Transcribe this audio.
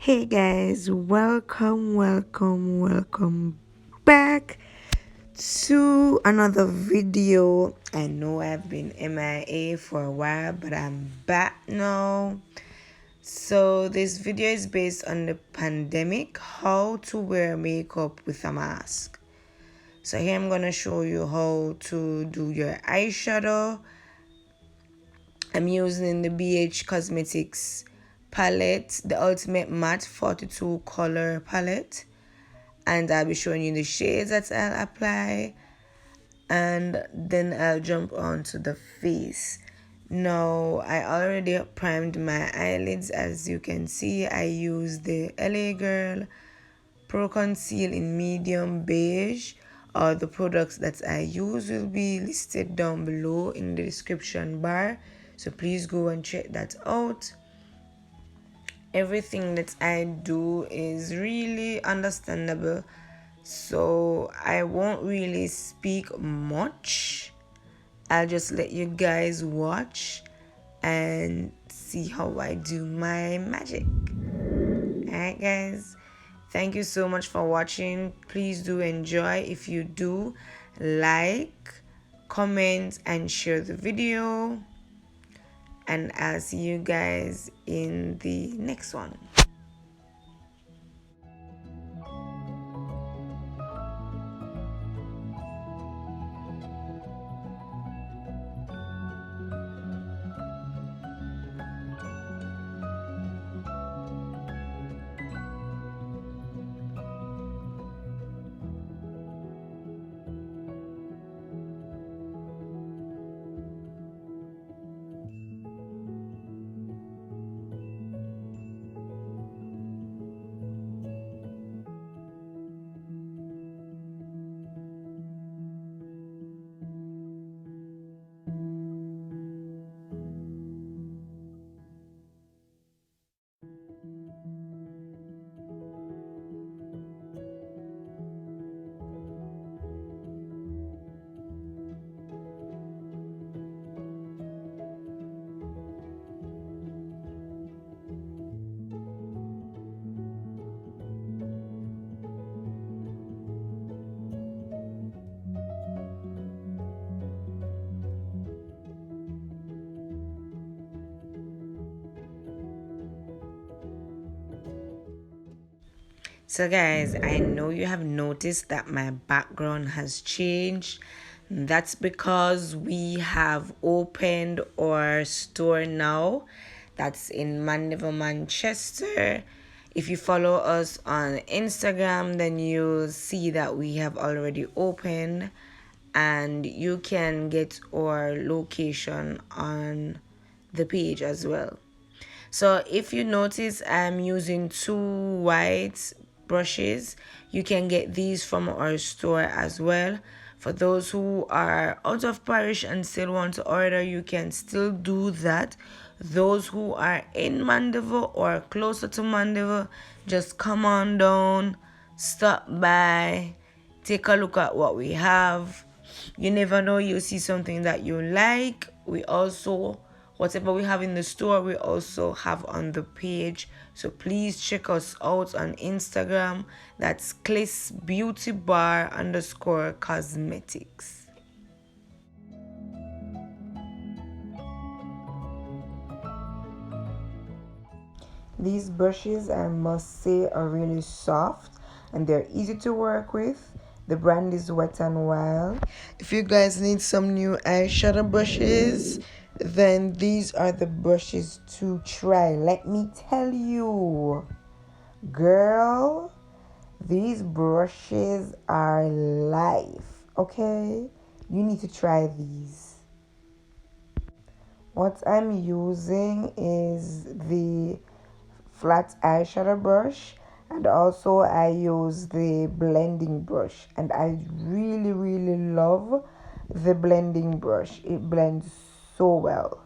Hey guys, welcome back to another video. I know I've been MIA for a while, but I'm back now. So this video is based on the pandemic, how to wear makeup with a mask. So here I'm gonna show you how to do your eyeshadow. I'm using the Beige Cosmetics palette, the Ultimate Matte 42 color palette, and I'll be showing you the shades that I'll apply, and then I'll jump onto the face. Now I already primed my eyelids. As you can see, I use the LA Girl Pro Conceal in medium beige. All the products that I use will be listed down below in the description bar, so please go and check that out. Everything that I do is really understandable, so I won't really speak much. I'll just let you guys watch and see how I do my magic. Alright guys, thank you so much for watching. Please do enjoy. If you do, like, comment, and share the video. And I'll see you guys in the next one. So guys, I know you have noticed that my background has changed. That's because we have opened our store now. That's in Mandeville, Manchester. If you follow us on Instagram, then you'll see that we have already opened, and you can get our location on the page as well. So if you notice, I'm using two white brushes. You can get these from our store as well. For those who are out of parish and still want to order, you can still do that. Those who are in Mandeville or closer to Mandeville, just come on down, stop by, take a look at what we have. You never know, you'll see something that you like. We also, whatever we have in the store, we also have on the page. So please check us out on Instagram. That's Kliss Beauty Bar _ Cosmetics. These brushes, I must say, are really soft and they're easy to work with. The brand is Wet n Wild. If you guys need some new eyeshadow brushes, then these are the brushes to try. Let me tell you, girl, these brushes are life, okay? You need to try these. What I'm using is the flat eyeshadow brush, and also I use the blending brush, and I really love the blending brush. It blends so well.